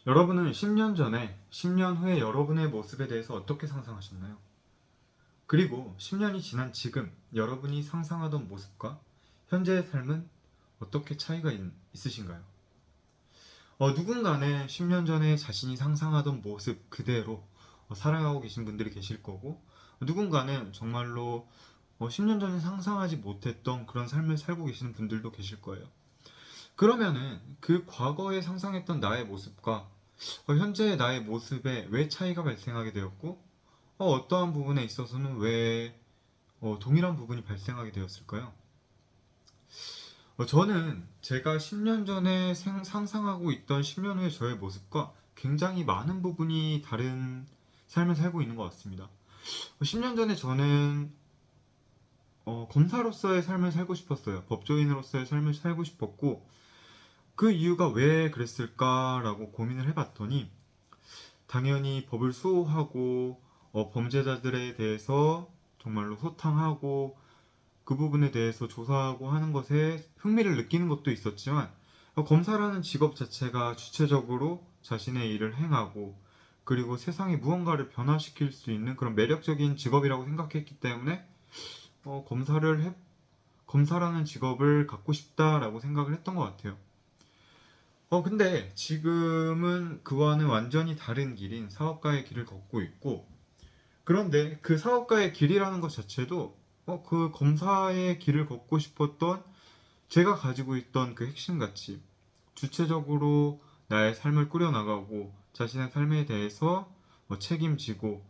여러분은 10년 전에 10년 후의 여러분의 모습에 대해서 어떻게 상상하셨나요? 그리고 10년이 지난 지금 여러분이 상상하던 모습과 현재의 삶은 어떻게 차이가 있으신가요? 누군가는 10년 전에 자신이 상상하던 모습 그대로 살아가고 계신 분들이 계실 거고, 누군가는 정말로 10년 전에 상상하지 못했던 그런 삶을 살고 계시는 분들도 계실 거예요. 그러면은 그 과거에 상상했던 나의 모습과 현재의 나의 모습에 왜 차이가 발생하게 되었고, 어떠한 부분에 있어서는 왜 동일한 부분이 발생하게 되었을까요? 저는 제가 10년 전에 상상하고 있던 10년 후의 저의 모습과 굉장히 많은 부분이 다른 삶을 살고 있는 것 같습니다. 10년 전에 저는 검사로서의 삶을 살고 싶었어요. 법조인으로서의 삶을 살고 싶었고, 그 이유가 왜 그랬을까라고 고민을 해봤더니, 당연히 법을 수호하고 범죄자들에 대해서 정말로 소탕하고 그 부분에 대해서 조사하고 하는 것에 흥미를 느끼는 것도 있었지만, 검사라는 직업 자체가 주체적으로 자신의 일을 행하고 그리고 세상에 무언가를 변화시킬 수 있는 그런 매력적인 직업이라고 생각했기 때문에 어, 검사를 해- 검사라는 직업을 갖고 싶다라고 생각을 했던 것 같아요. 근데 지금은 그와는 완전히 다른 길인 사업가의 길을 걷고 있고, 그런데 그 사업가의 길이라는 것 자체도 그 검사의 길을 걷고 싶었던 제가 가지고 있던 그 핵심 가치, 주체적으로 나의 삶을 꾸려나가고 자신의 삶에 대해서 책임지고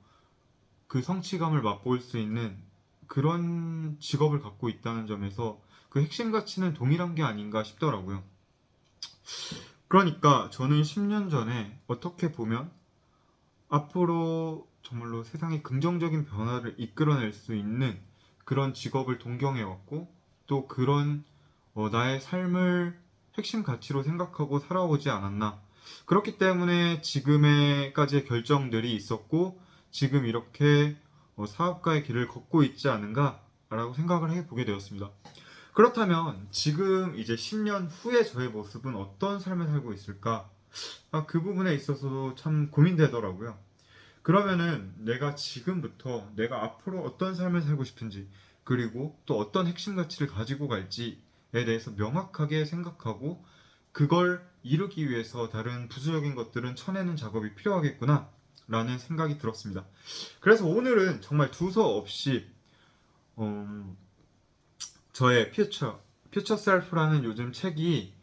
그 성취감을 맛볼 수 있는 그런 직업을 갖고 있다는 점에서 그 핵심 가치는 동일한 게 아닌가 싶더라고요. 그러니까 저는 10년 전에 어떻게 보면 앞으로 정말로 세상에 긍정적인 변화를 이끌어낼 수 있는 그런 직업을 동경해왔고, 또 그런 나의 삶을 핵심 가치로 생각하고 살아오지 않았나. 그렇기 때문에 지금의까지의 결정들이 있었고, 지금 이렇게 사업가의 길을 걷고 있지 않은가라고 생각을 해보게 되었습니다. 그렇다면 지금 이제 10년 후의 저의 모습은 어떤 삶을 살고 있을까? 그 부분에 있어서도 참 고민되더라고요. 그러면은 내가 지금부터 내가 앞으로 어떤 삶을 살고 싶은지, 그리고 또 어떤 핵심 가치를 가지고 갈지에 대해서 명확하게 생각하고 그걸 이루기 위해서 다른 부수적인 것들은 쳐내는 작업이 필요하겠구나 라는 생각이 들었습니다. 그래서 오늘은 정말 두서 없이 음, 저의 퓨처 셀프라는 요즘 책이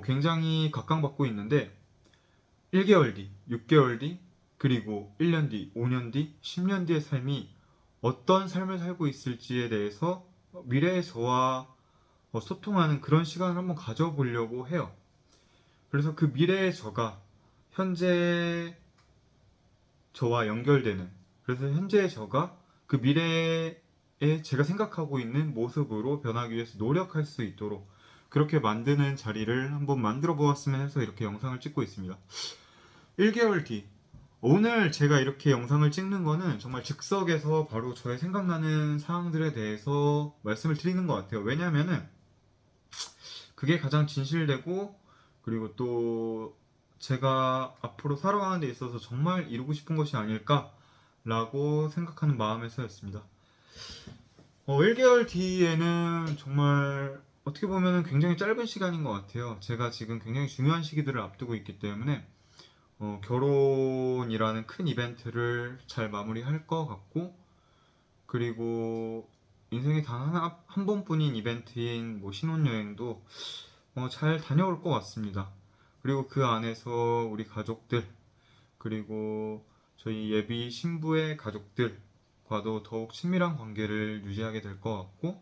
굉장히 각광받고 있는데, 1개월 뒤, 6개월 뒤, 그리고 1년 뒤, 5년 뒤, 10년 뒤의 삶이 어떤 삶을 살고 있을지에 대해서 미래의 저와 소통하는 그런 시간을 한번 가져보려고 해요. 그래서 그 미래의 저가 현재 저와 연결되는, 그래서 현재의 저가 그 미래에 제가 생각하고 있는 모습으로 변하기 위해서 노력할 수 있도록 그렇게 만드는 자리를 한번 만들어 보았으면 해서 이렇게 영상을 찍고 있습니다. 1개월 뒤, 오늘 제가 이렇게 영상을 찍는 거는 정말 즉석에서 바로 저의 생각나는 사항들에 대해서 말씀을 드리는 것 같아요. 왜냐면은 그게 가장 진실되고, 그리고 또 제가 앞으로 살아가는 데 있어서 정말 이루고 싶은 것이 아닐까라고 생각하는 마음에서였습니다. 1개월 뒤에는 정말 어떻게 보면 굉장히 짧은 시간인 것 같아요. 제가 지금 굉장히 중요한 시기들을 앞두고 있기 때문에 결혼이라는 큰 이벤트를 잘 마무리할 것 같고, 그리고 인생에 단 한 번뿐인 이벤트인 뭐 신혼여행도 잘 다녀올 것 같습니다. 그리고 그 안에서 우리 가족들, 그리고 저희 예비 신부의 가족들과도 더욱 친밀한 관계를 유지하게 될 것 같고,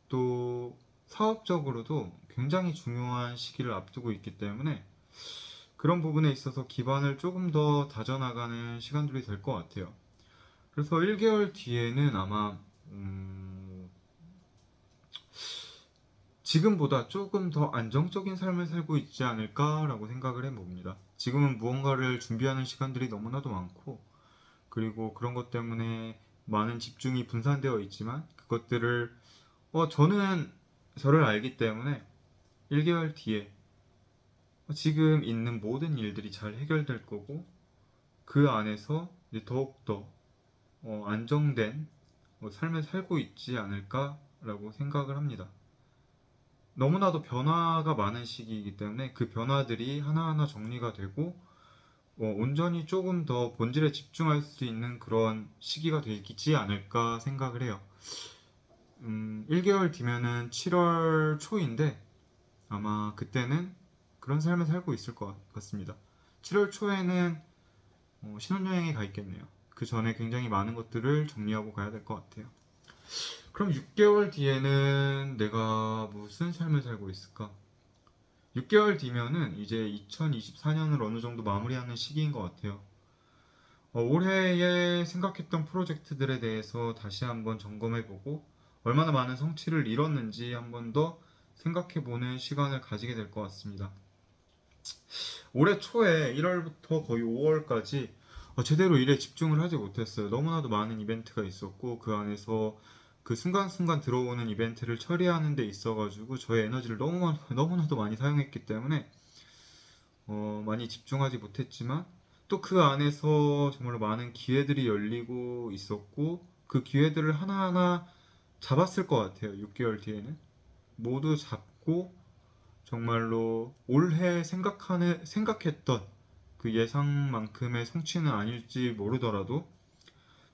또 사업적으로도 굉장히 중요한 시기를 앞두고 있기 때문에 그런 부분에 있어서 기반을 조금 더 다져나가는 시간들이 될 것 같아요. 그래서 1개월 뒤에는 아마 지금보다 조금 더 안정적인 삶을 살고 있지 않을까라고 생각을 해봅니다. 지금은 무언가를 준비하는 시간들이 너무나도 많고, 그리고 그런 것 때문에 많은 집중이 분산되어 있지만, 그것들을 저는 저를 알기 때문에 1개월 뒤에 지금 있는 모든 일들이 잘 해결될 거고 그 안에서 이제 더욱더 안정된 삶을 살고 있지 않을까라고 생각을 합니다. 너무나도 변화가 많은 시기이기 때문에 그 변화들이 하나하나 정리가 되고 온전히 조금 더 본질에 집중할 수 있는 그런 시기가 되지 않을까 생각을 해요. 1개월 뒤면은 7월 초인데 아마 그때는 그런 삶을 살고 있을 것 같습니다. 7월 초에는 신혼여행에 가 있겠네요. 그 전에 굉장히 많은 것들을 정리하고 가야 될 것 같아요. 그럼 6개월 뒤에는 내가 무슨 삶을 살고 있을까? 6개월 뒤면은 이제 2024년을 어느 정도 마무리하는 시기인 것 같아요. 올해에 생각했던 프로젝트들에 대해서 다시 한번 점검해보고 얼마나 많은 성취를 이뤘는지 한번 더 생각해보는 시간을 가지게 될 것 같습니다. 올해 초에 1월부터 거의 5월까지 제대로 일에 집중을 하지 못했어요. 너무나도 많은 이벤트가 있었고 그 안에서 그 순간순간 들어오는 이벤트를 처리하는 데 있어가지고 저의 에너지를 너무나도 많이 사용했기 때문에 많이 집중하지 못했지만 또 그 안에서 정말로 많은 기회들이 열리고 있었고 그 기회들을 하나하나 잡았을 것 같아요. 6개월 뒤에는 모두 잡고 정말로 올해 생각했던 그 예상만큼의 성취는 아닐지 모르더라도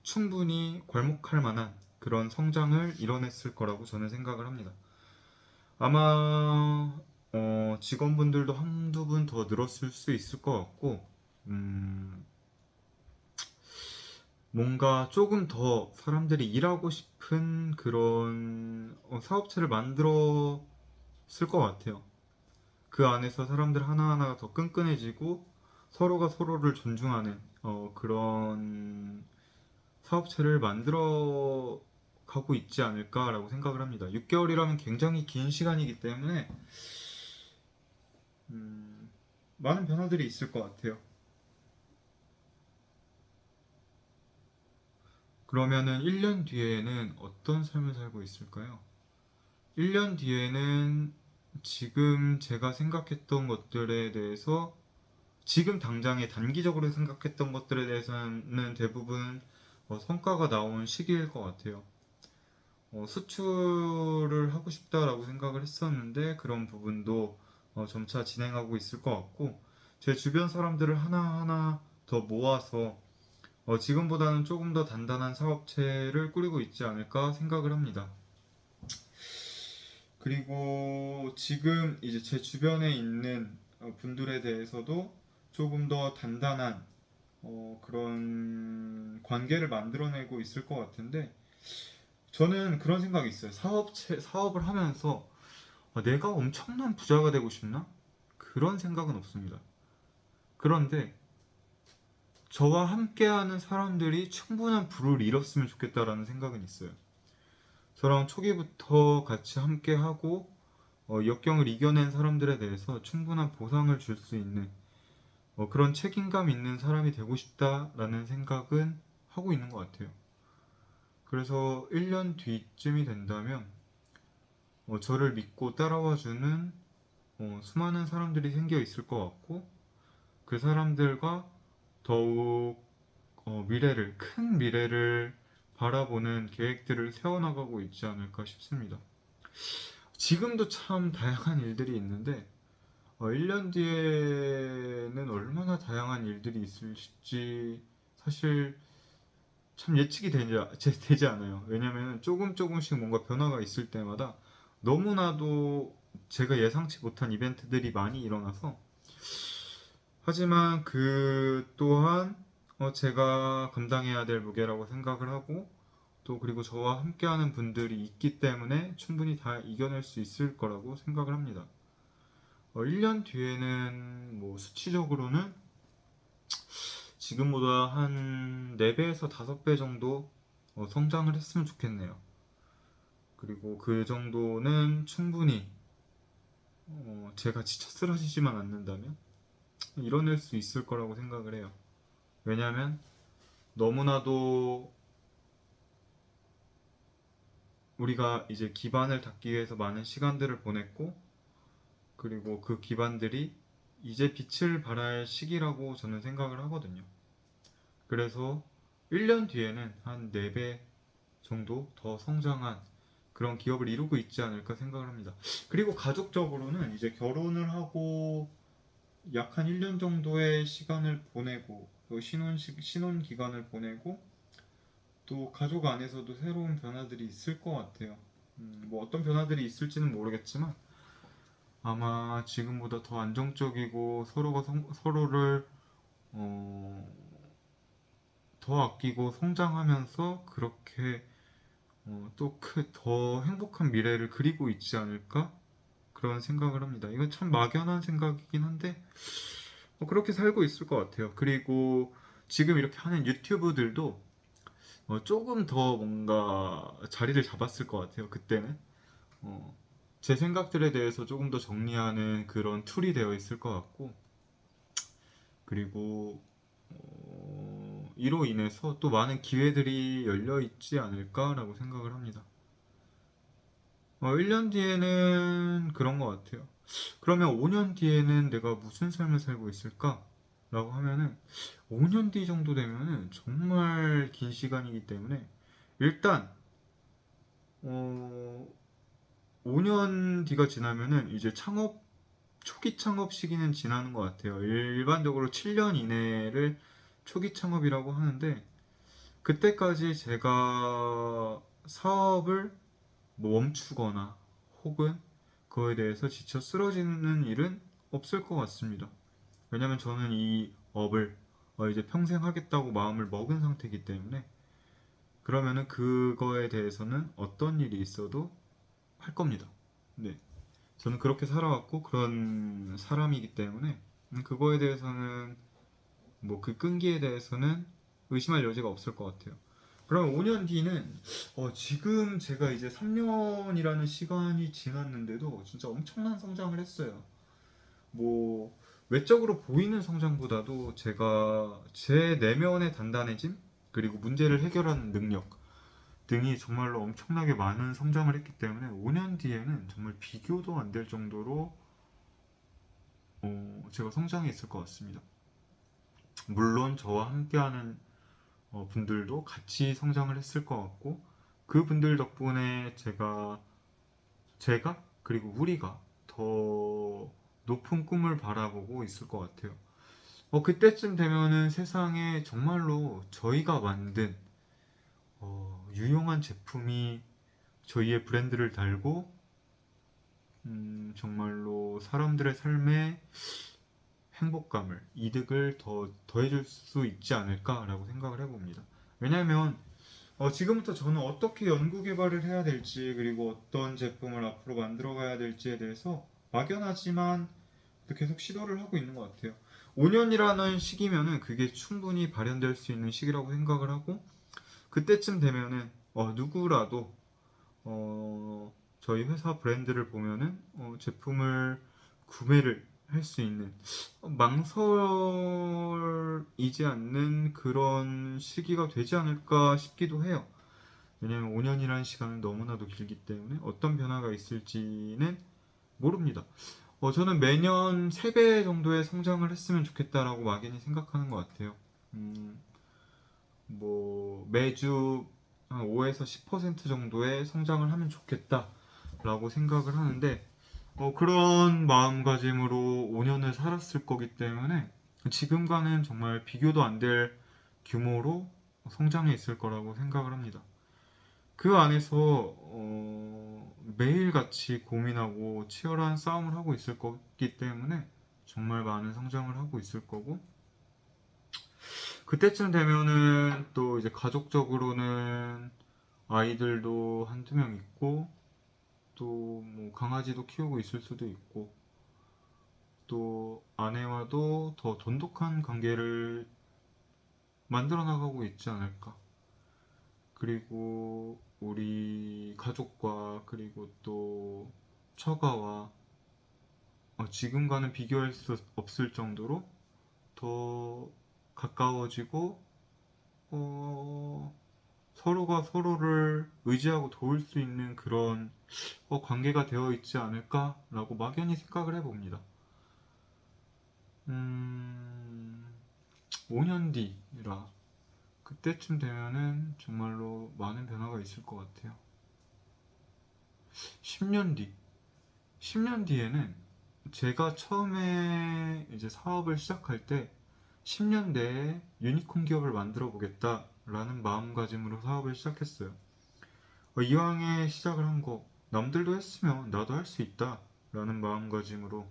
충분히 괄목할 만한 그런 성장을 이뤄냈을 거라고 저는 생각을 합니다. 아마 직원분들도 한두 분 더 늘었을 수 있을 것 같고 음, 뭔가 조금 더 사람들이 일하고 싶은 그런 사업체를 만들었을 것 같아요. 그 안에서 사람들 하나하나가 더 끈끈해지고 서로가 서로를 존중하는 그런 사업체를 만들어 가고 있지 않을까라고 생각을 합니다. 6개월이라면 굉장히 긴 시간이기 때문에 음, 많은 변화들이 있을 것 같아요. 그러면은 1년 뒤에는 어떤 삶을 살고 있을까요? 1년 뒤에는 지금 제가 생각했던 것들에 대해서 지금 당장에 단기적으로 생각했던 것들에 대해서는 대부분 성과가 나온 시기일 것 같아요. 수출을 하고 싶다라고 생각을 했었는데 그런 부분도 점차 진행하고 있을 것 같고 제 주변 사람들을 하나하나 더 모아서 지금보다는 조금 더 단단한 사업체를 꾸리고 있지 않을까 생각을 합니다. 그리고 지금 이제 제 주변에 있는 분들에 대해서도 조금 더 단단한 그런 관계를 만들어내고 있을 것 같은데 저는 그런 생각이 있어요. 사업을 하면서 내가 엄청난 부자가 되고 싶나? 그런 생각은 없습니다. 그런데 저와 함께하는 사람들이 충분한 부를 이뤘으면 좋겠다라는 생각은 있어요. 저랑 초기부터 같이 함께하고 역경을 이겨낸 사람들에 대해서 충분한 보상을 줄 수 있는 그런 책임감 있는 사람이 되고 싶다라는 생각은 하고 있는 것 같아요. 그래서 1년 뒤쯤이 된다면 저를 믿고 따라와주는 수많은 사람들이 생겨 있을 것 같고 그 사람들과 더욱 큰 미래를 바라보는 계획들을 세워나가고 있지 않을까 싶습니다. 지금도 참 다양한 일들이 있는데 1년 뒤에는 얼마나 다양한 일들이 있을지 사실 참 되지 않아요. 왜냐면 조금씩 뭔가 변화가 있을 때마다 너무나도 제가 예상치 못한 이벤트들이 많이 일어나서 하지만 그 또한 제가 감당해야 될 무게라고 생각을 하고 또 그리고 저와 함께하는 분들이 있기 때문에 충분히 다 이겨낼 수 있을 거라고 생각을 합니다. 1년 뒤에는 뭐 수치적으로는 지금보다 한 4배에서 5배 정도 성장을 했으면 좋겠네요. 그리고 그 정도는 충분히 제가 지쳐 쓰러지지만 않는다면 이뤄낼 수 있을 거라고 생각을 해요. 왜냐하면 너무나도 우리가 이제 기반을 닦기 위해서 많은 시간들을 보냈고 그리고 그 기반들이 이제 빛을 발할 시기라고 저는 생각을 하거든요. 그래서 1년 뒤에는 한 4배 정도 더 성장한 그런 기업을 이루고 있지 않을까 생각을 합니다. 그리고 가족적으로는 이제 결혼을 하고 약 한 1년 정도의 시간을 보내고 또 신혼 기간을 보내고 또 가족 안에서도 새로운 변화들이 있을 것 같아요. 뭐 어떤 변화들이 있을지는 모르겠지만 아마 지금보다 더 안정적이고 서로를 어, 더 아끼고 성장하면서 그렇게 또 더 행복한 미래를 그리고 있지 않을까 그런 생각을 합니다. 이건 참 막연한 생각이긴 한데 그렇게 살고 있을 것 같아요. 그리고 지금 이렇게 하는 유튜브들도 조금 더 뭔가 자리를 잡았을 것 같아요. 그때는 어, 제 생각들에 대해서 조금 더 정리하는 그런 툴이 되어 있을 것 같고 그리고 이로 인해서 또 많은 기회들이 열려 있지 않을까라고 생각을 합니다. 1년 뒤에는 그런 것 같아요. 그러면 5년 뒤에는 내가 무슨 삶을 살고 있을까? 라고 하면은 5년 뒤 정도 되면은 정말 긴 시간이기 때문에 일단 어, 5년 뒤가 지나면은 이제 초기 창업 시기는 지나는 것 같아요. 일반적으로 7년 이내를 초기 창업이라고 하는데 그때까지 제가 사업을 뭐 멈추거나 혹은 그거에 대해서 지쳐 쓰러지는 일은 없을 것 같습니다. 왜냐면 저는 이 업을 이제 평생 하겠다고 마음을 먹은 상태이기 때문에 그러면은 그거에 대해서는 어떤 일이 있어도 할 겁니다. 네. 저는 그렇게 살아왔고 그런 사람이기 때문에 그거에 대해서는 뭐 그 끈기에 대해서는 의심할 여지가 없을 것 같아요. 그럼 5년 뒤는 지금 제가 이제 3년이라는 시간이 지났는데도 진짜 엄청난 성장을 했어요. 뭐 외적으로 보이는 성장보다도 제가 제 내면의 단단해짐 그리고 문제를 해결하는 능력 등이 정말로 엄청나게 많은 성장을 했기 때문에 5년 뒤에는 정말 비교도 안 될 정도로 제가 성장해 있을 것 같습니다. 물론 저와 함께하는 분들도 같이 성장을 했을 것 같고 그 분들 덕분에 제가 그리고 우리가 더 높은 꿈을 바라보고 있을 것 같아요. 그때쯤 되면은 세상에 정말로 저희가 만든 유용한 제품이 저희의 브랜드를 달고 정말로 사람들의 삶에 행복감을, 이득을 더 더해줄 수 있지 않을까라고 생각을 해봅니다. 왜냐하면 지금부터 저는 어떻게 연구 개발을 해야 될지 그리고 어떤 제품을 앞으로 만들어 가야 될지에 대해서 막연하지만 계속 시도를 하고 있는 것 같아요. 5년이라는 시기면은 그게 충분히 발현될 수 있는 시기라고 생각을 하고 그때쯤 되면은 누구라도 저희 회사 브랜드를 보면은 제품을 구매를 할 수 있는 망설이지 않는 그런 시기가 되지 않을까 싶기도 해요. 왜냐하면 5년이라는 시간은 너무나도 길기 때문에 어떤 변화가 있을지는 모릅니다. 저는 매년 3배 정도의 성장을 했으면 좋겠다라고 막연히 생각하는 것 같아요. 음, 뭐 매주 한 5에서 10% 정도의 성장을 하면 좋겠다라고 생각을 하는데 그런 마음가짐으로 5년을 살았을 거기 때문에 지금과는 정말 비교도 안 될 규모로 성장해 있을 거라고 생각을 합니다. 그 안에서 매일같이 고민하고 치열한 싸움을 하고 있을 거기 때문에 정말 많은 성장을 하고 있을 거고 그때쯤 되면은 또 이제 가족적으로는 아이들도 한두 명 있고 또 뭐 강아지도 키우고 있을 수도 있고 또 아내와도 더 돈독한 관계를 만들어 나가고 있지 않을까. 그리고 우리 가족과 그리고 또 처가와 지금과는 비교할 수 없을 정도로 더 가까워지고 어, 서로가 서로를 의지하고 도울 수 있는 그런 관계가 되어 있지 않을까라고 막연히 생각을 해봅니다. 음, 5년 뒤라 그때쯤 되면은 정말로 많은 변화가 있을 것 같아요. 10년 뒤. 10년 뒤에는 제가 처음에 이제 사업을 시작할 때 10년 내에 유니콘 기업을 만들어 보겠다라는 마음가짐으로 사업을 시작했어요. 이왕에 시작을 한 거 남들도 했으면 나도 할 수 있다라는 마음가짐으로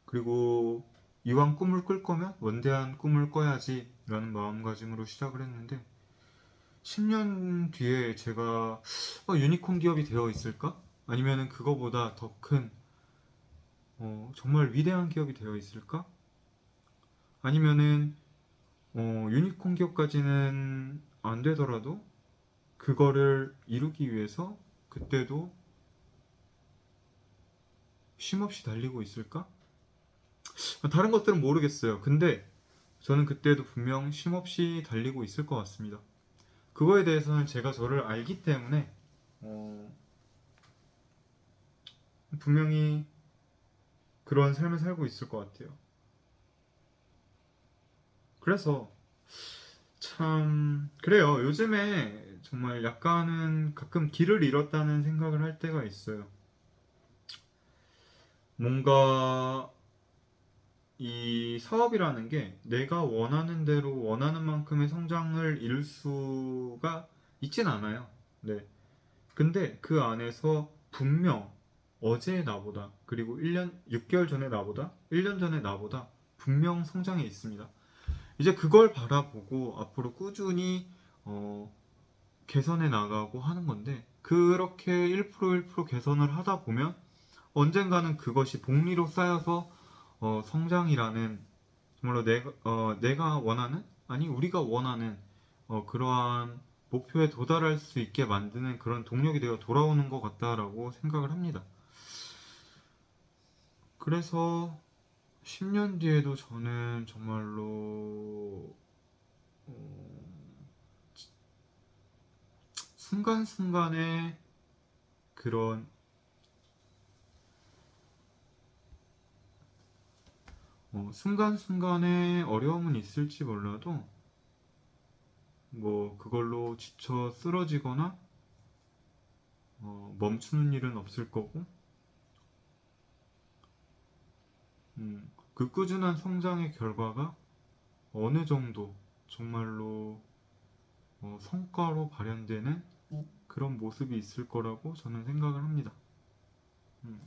그리고 이왕 꿈을 꿀 거면 원대한 꿈을 꿔야지라는 마음가짐으로 시작을 했는데 10년 뒤에 제가 유니콘 기업이 되어 있을까? 아니면은 그거보다 더 큰 정말 위대한 기업이 되어 있을까? 아니면은 유니콘 기업까지는 안 되더라도 그거를 이루기 위해서 그때도 쉼없이 달리고 있을까? 다른 것들은 모르겠어요. 근데 저는 그때도 분명 쉼없이 달리고 있을 것 같습니다. 그거에 대해서는 제가 저를 알기 때문에 어, 분명히 그런 삶을 살고 있을 것 같아요. 그래서 참 그래요. 요즘에 정말 약간은 가끔 길을 잃었다는 생각을 할 때가 있어요. 뭔가 이 사업이라는 게 내가 원하는 대로 원하는 만큼의 성장을 이룰 수가 있진 않아요. 네. 근데 그 안에서 분명 어제의 나보다 그리고 1년 6개월 전의 나보다 1년 전의 나보다 분명 성장이 있습니다. 이제 그걸 바라보고 앞으로 꾸준히 어, 개선해 나가고 하는 건데 그렇게 1% 1% 개선을 하다 보면 언젠가는 그것이 복리로 쌓여서 성장이라는 정말로 내가 원하는 아니 우리가 원하는 그러한 목표에 도달할 수 있게 만드는 그런 동력이 되어 돌아오는 것 같다라고 생각을 합니다. 그래서 10년 뒤에도 저는 정말로 순간순간의 그런 순간순간의 어려움은 있을지 몰라도 뭐 그걸로 지쳐 쓰러지거나 멈추는 일은 없을 거고 그 꾸준한 성장의 결과가 어느 정도 정말로 성과로 발현되는 그런 모습이 있을 거라고 저는 생각을 합니다. 음.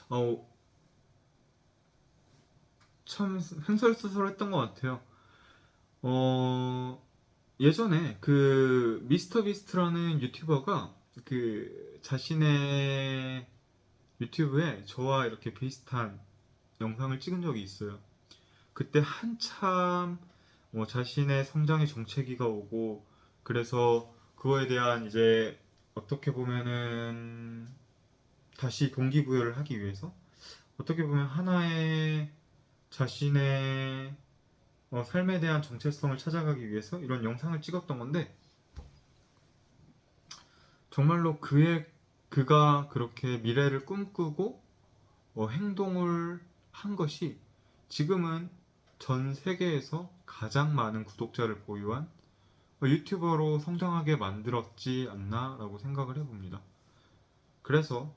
어, 참 횡설수설했던 것 같아요. 예전에 그 미스터 비스트라는 유튜버가 그 자신의 유튜브에 저와 이렇게 비슷한 영상을 찍은 적이 있어요. 그때 한참 자신의 성장의 정체기가 오고 그래서 그거에 대한 이제 어떻게 보면은 다시 동기부여를 하기 위해서 어떻게 보면 하나의 자신의 삶에 대한 정체성을 찾아가기 위해서 이런 영상을 찍었던 건데 정말로 그가 그렇게 미래를 꿈꾸고 행동을 한 것이 지금은 전 세계에서 가장 많은 구독자를 보유한 유튜버로 성장하게 만들었지 않나라고 생각을 해봅니다. 그래서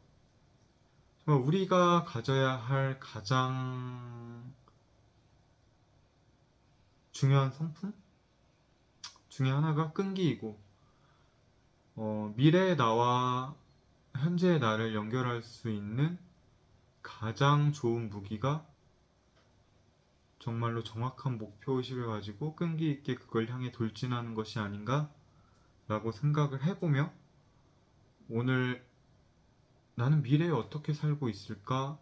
정말 우리가 가져야 할 가장 중요한 성품 중에 하나가 끈기이고 미래의 나와 현재의 나를 연결할 수 있는 가장 좋은 무기가 정말로 정확한 목표의식을 가지고 끈기 있게 그걸 향해 돌진하는 것이 아닌가 라고 생각을 해보며 오늘 나는 미래에 어떻게 살고 있을까에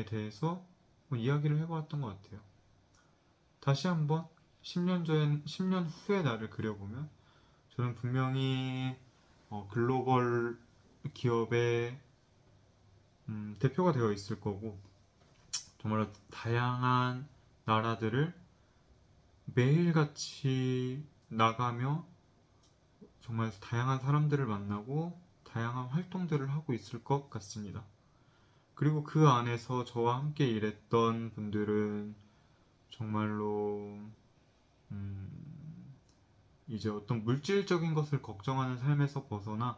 대해서 이야기를 해보았던 것 같아요. 다시 한번 10년 후의 나를 그려보면 저는 분명히 글로벌 기업의 대표가 되어 있을 거고 정말 다양한 나라들을 매일같이 나가며 정말 다양한 사람들을 만나고 다양한 활동들을 하고 있을 것 같습니다. 그리고 그 안에서 저와 함께 일했던 분들은 정말로 이제 어떤 물질적인 것을 걱정하는 삶에서 벗어나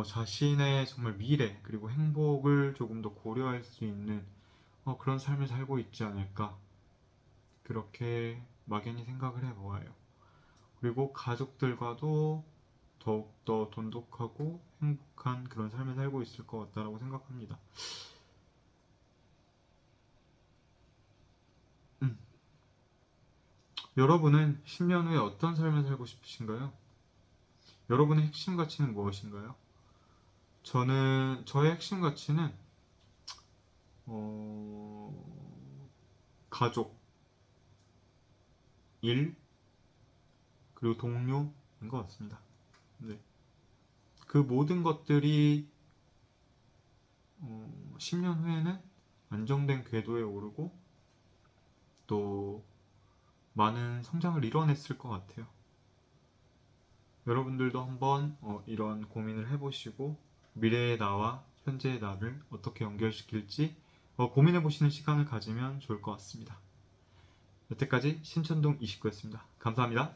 자신의 정말 미래 그리고 행복을 조금 더 고려할 수 있는 그런 삶을 살고 있지 않을까 그렇게 막연히 생각을 해보아요. 그리고 가족들과도 더욱더 돈독하고 행복한 그런 삶을 살고 있을 것 같다라고 생각합니다. 음, 여러분은 10년 후에 어떤 삶을 살고 싶으신가요? 여러분의 핵심 가치는 무엇인가요? 저의 핵심 가치는 어, 가족, 일, 그리고 동료인 것 같습니다. 네. 그 모든 것들이 10년 후에는 안정된 궤도에 오르고 또 많은 성장을 이뤄냈을 것 같아요. 여러분들도 한번 이런 고민을 해보시고 미래의 나와 현재의 나를 어떻게 연결시킬지 고민해보시는 시간을 가지면 좋을 것 같습니다. 여태까지 신천동 29였습니다. 감사합니다.